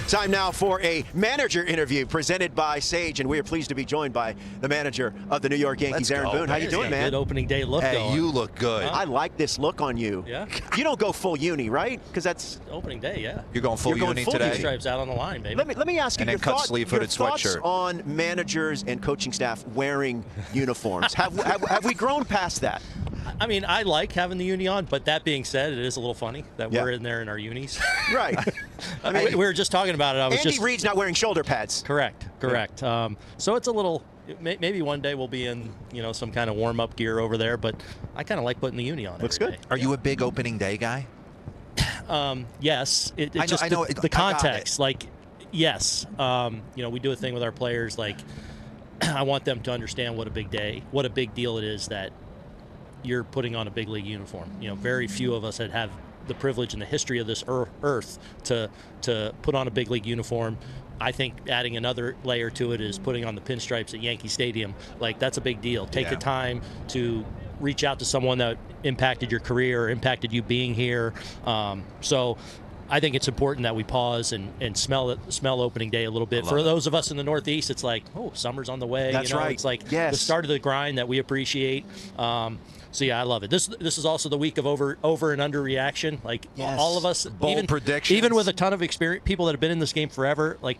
Time now for a manager interview presented by Sage, and we are pleased to be joined by the manager of the New York Yankees, Aaron Boone. How you doing, man? Good opening day look going. You look good. I like this look on you. Yeah? You don't go full uni, right? Because that's Opening day, yeah. You're going full uni today? Stripes out on the line, baby. Let me ask you And then cut sleeve-footed thoughts sweatshirt. on managers and coaching staff wearing uniforms. have we grown past that? I mean, I like having the uni on, but that being said, it is a little funny that we're in there in our unis. Right. I mean, we were just talking about it. Andy Reid's not wearing shoulder pads. Correct. So it's a little. Maybe one day we'll be in, some kind of warm-up gear over there, but I kind of like putting the uni on. Looks every good. day. Are you a big opening day guy? Yes. I know the context. Like, yes. We do a thing with our players. Like, I want them to understand what a big deal it is that you're putting on a big league uniform. Very few of us have the privilege in the history of this earth to put on a big league uniform. I think adding another layer to it is putting on the pinstripes at Yankee Stadium. Like, that's a big deal. Take the time to reach out to someone that impacted your career or impacted you being here. So I think it's important that we pause and smell opening day a little bit. For those of us in the Northeast, it's like, oh, summer's on the way. That's right. It's like the start of the grind that we appreciate. So yeah, I love it. This is also the week of over and under reaction. Like all of us, bold predictions. Even with a ton of experience, people that have been in this game forever, like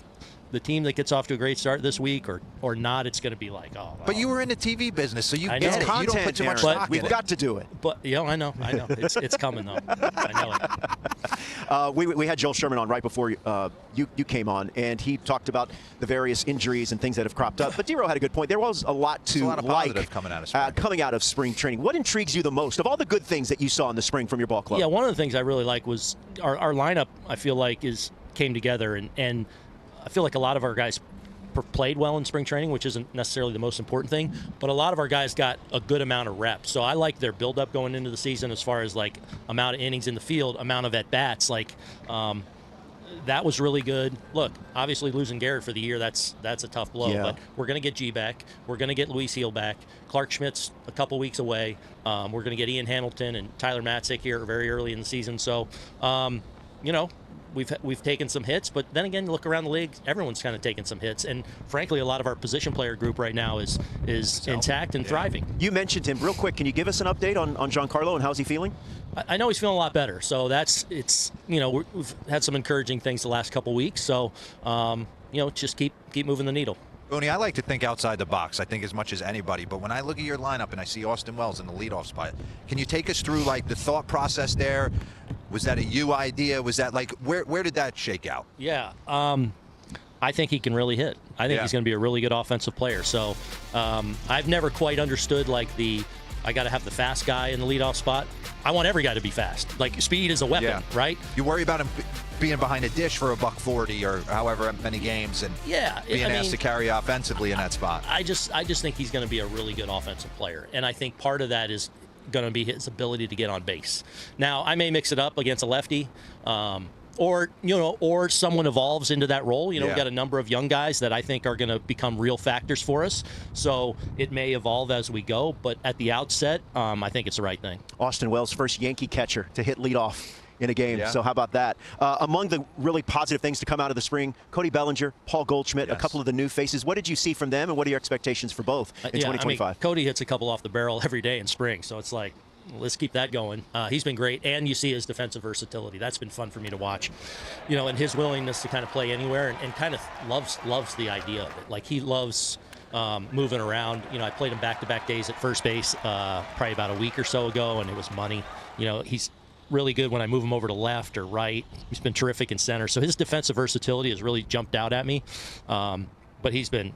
the team that gets off to a great start this week or not, it's going to be like, oh. But you were in the TV business, so you I get know. it. Content, You don't put too much Aaron. stock We've in got to do it. But I know. It's coming though. I know it. We had Joel Sherman on right before you came on, and he talked about the various injuries and things that have cropped up. But Dero had a good point. There was a lot to positive coming out of spring training. What intrigues you the most of all the good things that you saw in the spring from your ball club? Yeah, one of the things I really like was our lineup. I feel like came together, and I feel like a lot of our guys played well in spring training, which isn't necessarily the most important thing, but a lot of our guys got a good amount of reps. So I like their build-up going into the season as far as like amount of innings in the field, amount of at-bats. Like that was really good. Look, obviously losing Garrett for the year, that's a tough blow, but we're going to get G back. We're going to get Luis Heel back. Clark Schmidt's a couple weeks away. We're going to get Ian Hamilton and Tyler Matzik here very early in the season. So, We've taken some hits, but then again, you look around the league, everyone's kind of taking some hits, and frankly, a lot of our position player group right now is intact and thriving. You mentioned him real quick. Can you give us an update on Giancarlo and how's he feeling? I know he's feeling a lot better, so we've had some encouraging things the last couple weeks. So just keep moving the needle. Boone, I like to think outside the box, I think as much as anybody, but when I look at your lineup and I see Austin Wells in the leadoff spot, can you take us through like the thought process there? Was that a you idea? Was that like, where did that shake out? Yeah, I think he can really hit. I think he's going to be a really good offensive player. So I've never quite understood like I got to have the fast guy in the leadoff spot. I want every guy to be fast. Like, speed is a weapon, right? You worry about him being behind a dish for $140 or however many games and being asked to carry offensively in that spot. I just think he's going to be a really good offensive player, and I think part of that is going to be his ability to get on base. Now, I may mix it up against a lefty, or someone evolves into that role. We've got a number of young guys that I think are going to become real factors for us. So it may evolve as we go, but at the outset, I think it's the right thing. Austin Wells, first Yankee catcher to hit leadoff in a game. So how about that? Among the really positive things to come out of the spring, Cody Bellinger, Paul Goldschmidt, a couple of the new faces. What did you see from them, and what are your expectations for both in 2025? Cody hits a couple off the barrel every day in spring, so it's like, let's keep that going. He's been great, and you see his defensive versatility. That's been fun for me to watch, and his willingness to kind of play anywhere and kind of loves the idea of it. Like, he loves moving around. I played him back-to-back days at first base probably about a week or so ago, and it was money. He's really good when I move him over to left or right. He's been terrific in center. So his defensive versatility has really jumped out at me. But he's been,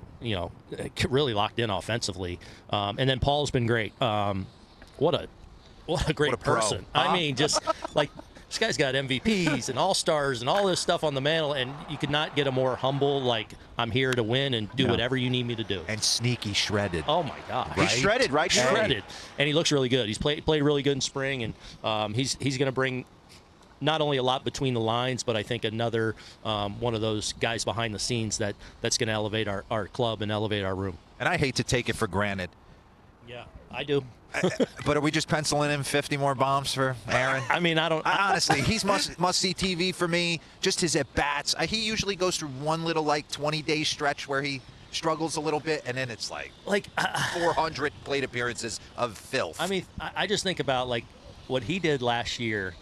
really locked in offensively. And then Paul's been great. What a great person. I mean, just like, this guy's got MVPs and All-Stars and all this stuff on the mantle, and you could not get a more humble, like, I'm here to win and do whatever you need me to do. And sneaky shredded. Oh, my God. He's shredded, right? Shredded. And he looks really good. He's played really good in spring, and he's going to bring not only a lot between the lines, but I think another one of those guys behind the scenes that's going to elevate our club and elevate our room. And I hate to take it for granted. Yeah, I do. But are we just penciling in 50 more bombs for Aaron? I mean, honestly, he's must-see TV for me. Just his at-bats. He usually goes through one little, 20-day stretch where he struggles a little bit, and then it's like 400 plate appearances of filth. I mean, I just think about, what he did last year.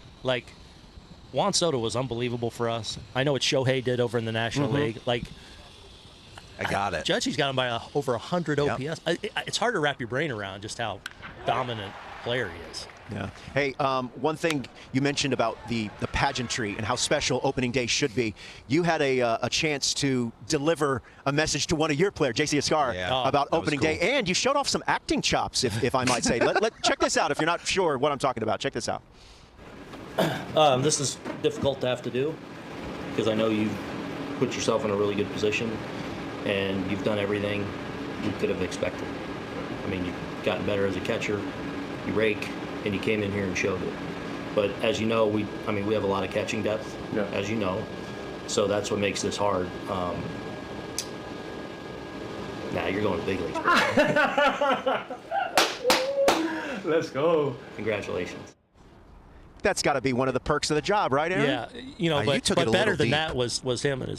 Juan Soto was unbelievable for us. I know what Shohei did over in the National League. I got it. Judge, he's got him by over 100 OPS. It's hard to wrap your brain around just how dominant player he is. Yeah. Hey, one thing you mentioned about the pageantry and how special opening day should be. You had a chance to deliver a message to one of your players, JC Escar, about opening day, and you showed off some acting chops, if I might say. Check this out if you're not sure what I'm talking about. Check this out. This is difficult to have to do because I know you've put yourself in a really good position and you've done everything you could have expected. I mean, you've gotten better as a catcher, you rake, and you came in here and showed it. But as you know, we have a lot of catching depth, as you know, so that's what makes this hard. You're going big leagues. Let's go. Congratulations. That's got to be one of the perks of the job, right, Aaron? Yeah, but better than that was him and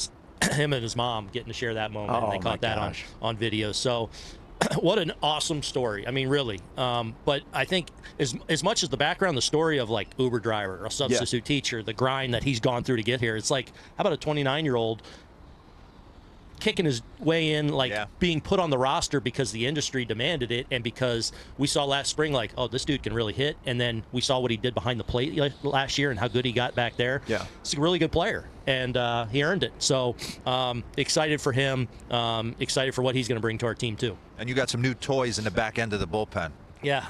his mom getting to share that moment. And they caught that on video. So what an awesome story. I mean, really. But I think as much as the background, the story of Uber driver or a substitute teacher, the grind that he's gone through to get here, it's how about a 29-year-old kicking his way in, being put on the roster because the industry demanded it, and because we saw last spring, this dude can really hit, and then we saw what he did behind the plate last year and how good he got back there. Yeah, he's a really good player, and he earned it. So excited for him, excited for what he's going to bring to our team too. And you got some new toys in the back end of the bullpen. Yeah.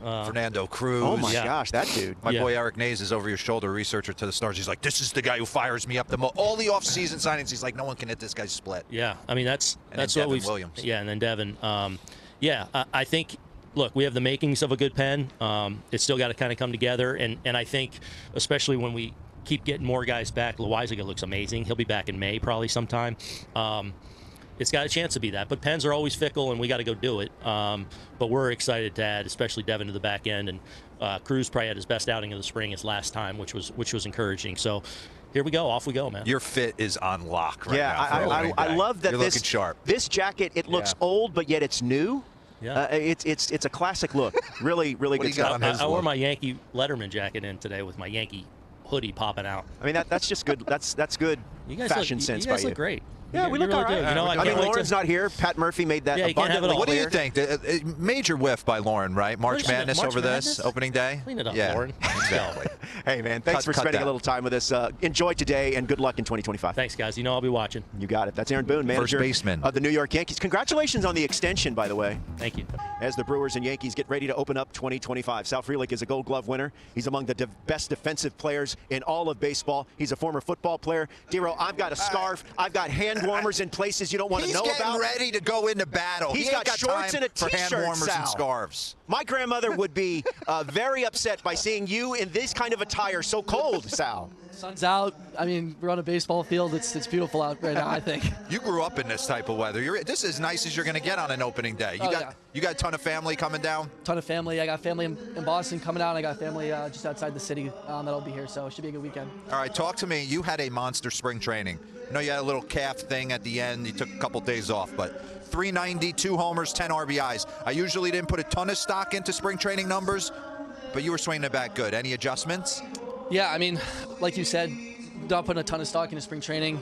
Fernando Cruz. Oh my gosh, that dude. My boy Eric Nays is over your shoulder, researcher to the Stars. He's like, this is the guy who fires me up the most. All the off-season signings, he's like, no one can hit this guy's split. Yeah, I mean that's what we've. Williams. Yeah, and then Devin. I think. Look, we have the makings of a good pen. It's still got to kind of come together, and I think especially when we keep getting more guys back. Loizaga looks amazing. He'll be back in May probably sometime. It's got a chance to be that, but pens are always fickle, and we got to go do it. But we're excited to add, especially Devin, to the back end, and Cruz probably had his best outing of the spring his last time, which was encouraging. So here we go, off we go, man. Your fit is on lock right now. I love that. You're looking sharp. This jacket, it looks old, but yet it's new. Yeah, it's a classic look. Really good stuff. I wore my Yankee Letterman jacket in today with my Yankee hoodie popping out. I mean that's just good. That's good fashion sense by you. You guys look great. Yeah, we look all right. I mean, Lauren's not here. Pat Murphy made that abundantly clear. What do you think? Major whiff by Lauren, right? March Madness over this opening day? Clean it up, yeah. Lauren. Exactly. Hey, man, thanks for spending a little time with us. Enjoy today, and good luck in 2025. Thanks, guys. You know I'll be watching. You got it. That's Aaron Boone, manager First baseman of the New York Yankees. Congratulations on the extension, by the way. Thank you. As the Brewers and Yankees get ready to open up 2025. Sal Frelick is a Gold Glove winner. He's among the best defensive players in all of baseball. He's a former football player. Dero, I've got a scarf. I've got hand warmers in places you don't want to know about. He's getting ready to go into battle. He's got shorts and a t-shirt, hand warmers Sal. and scarves. My grandmother would be very upset by seeing you in this kind of attire so cold, Sal. Sun's out. I mean, we're on a baseball field. It's beautiful out right now, I think. You grew up in this type of weather. This is as nice as you're going to get on an opening day. You got a ton of family coming down? Ton of family. I got family in Boston coming out. I got family just outside the city that'll be here, so it should be a good weekend. All right, talk to me. You had a monster spring training. I know you had a little calf thing at the end. You took a couple days off, but 390, 2 homers, 10 RBIs. I usually didn't put a ton of stock into spring training numbers, but you were swinging it back good. Any adjustments? Yeah, I mean, like you said, not putting a ton of stock into spring training.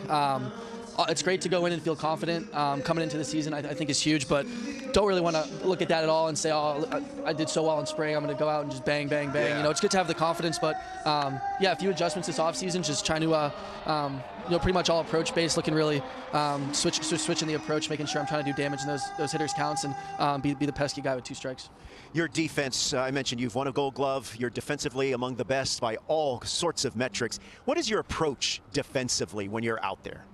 It's great to go in and feel confident coming into the season. I think is huge, but don't really want to look at that at all and say, oh, I did so well in spring, I'm going to go out and just bang, bang, bang. Yeah. You know, it's good to have the confidence, but a few adjustments this offseason, just trying to, pretty much all approach-based, looking really switching the approach, making sure I'm trying to do damage in those hitters' counts and be the pesky guy with 2 strikes. Your defense, I mentioned you've won a Gold Glove. You're defensively among the best by all sorts of metrics. What is your approach defensively when you're out there?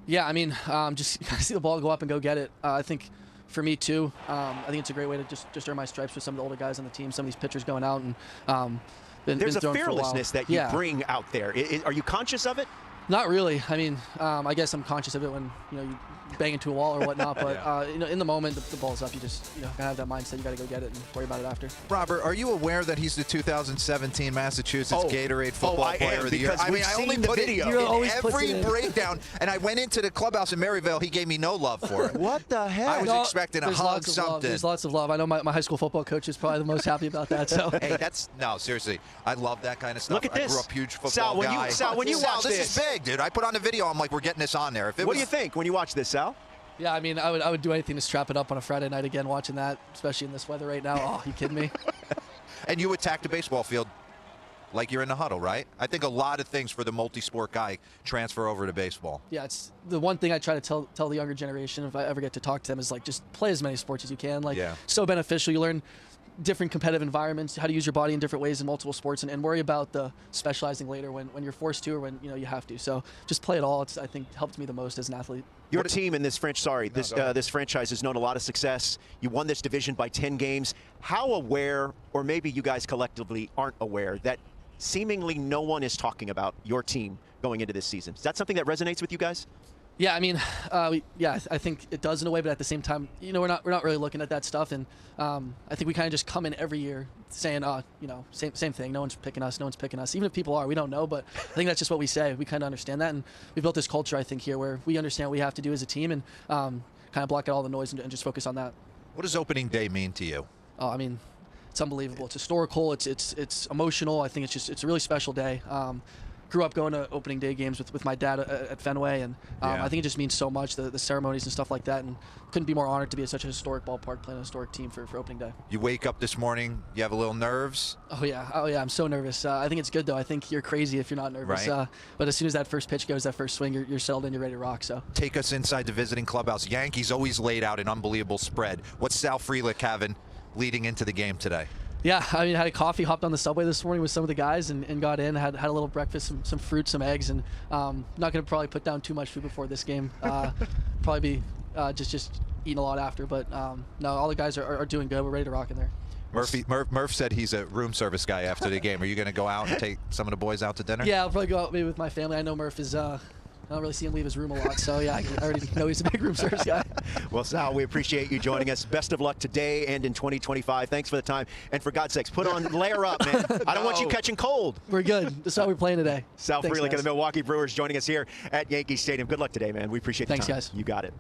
Yeah, I mean, just see the ball go up and go get it. I think for me too, I think it's a great way to just earn my stripes with some of the older guys on the team, some of these pitchers going out and there's a fearlessness that you bring out there. Are you conscious of it? Not really. I mean, I guess I'm conscious of it when you bang into a wall or whatnot. But in the moment, the ball's up. You just gotta have that mindset. You gotta go get it and worry about it after. Robert, are you aware that he's the 2017 Massachusetts Gatorade Football Player of the Year? I mean, I only put it in every breakdown, and I went into the clubhouse in Maryville. He gave me no love for it. What the heck? I was expecting a hug, something. There's lots of love. I know my high school football coach is probably the most happy about that. So hey, no, seriously, I love that kind of stuff. Look at this. I grew up huge football guy. Sal, when you watch this is big, dude. I put on the video. I'm like, we're getting this on there. What do you think when you watch this, Sal? Yeah, I mean, I would do anything to strap it up on a Friday night again, watching that, especially in this weather right now. Oh, you kidding me? And you attack the baseball field like you're in the huddle, right? I think a lot of things for the multi-sport guy transfer over to baseball. Yeah, it's the one thing I try to tell the younger generation, if I ever get to talk to them, is like just play as many sports as you can. Like, so beneficial. You learn different competitive environments, how to use your body in different ways in multiple sports, and worry about the specializing later when you're forced to or when you have to. So just play it all. It's, I think, helped me the most as an athlete. Your team in this this franchise has known a lot of success. You won this division by 10 games. How aware, or maybe you guys collectively aren't aware, that seemingly no one is talking about your team going into this season? Is that something that resonates with you guys? Yeah, I mean, I think it does in a way, but at the same time, we're not really looking at that stuff, and I think we kind of just come in every year saying, same thing. No one's picking us. No one's picking us. Even if people are, we don't know, but I think that's just what we say. We kind of understand that, and we built this culture, I think, here where we understand what we have to do as a team and kind of block out all the noise and just focus on that. What does opening day mean to you? Oh, I mean, it's unbelievable. It's historical. It's emotional. I think it's a really special day. Grew up going to opening day games with my dad at Fenway, and I think it just means so much, the ceremonies and stuff like that, and couldn't be more honored to be at such a historic ballpark playing a historic team for opening day. You wake up this morning, you have a little nerves? Oh yeah, I'm so nervous. I think it's good though. I think you're crazy if you're not nervous. Right. But as soon as that first pitch goes, that first swing, you're settled in, you're ready to rock. So take us inside the visiting clubhouse. Yankees always laid out an unbelievable spread. What's Sal Frelick having leading into the game today? Yeah, I mean, had a coffee, hopped on the subway this morning with some of the guys and got in, had a little breakfast, some fruit, some eggs, and not going to probably put down too much food before this game. Probably be just eating a lot after, but no, all the guys are doing good. We're ready to rock in there. Murph said he's a room service guy after the game. Are you going to go out and take some of the boys out to dinner? Yeah, I'll probably go out maybe with my family. I know Murph is I don't really see him leave his room a lot, so yeah, I already know he's a big room service guy. Well, Sal, we appreciate you joining us. Best of luck today and in 2025. Thanks for the time. And for God's sakes, layer up, man. I don't want you catching cold. We're good. That's how we're playing today. Sal Frelick of the Milwaukee Brewers joining us here at Yankee Stadium. Good luck today, man. We appreciate the time. Thanks, guys. You got it.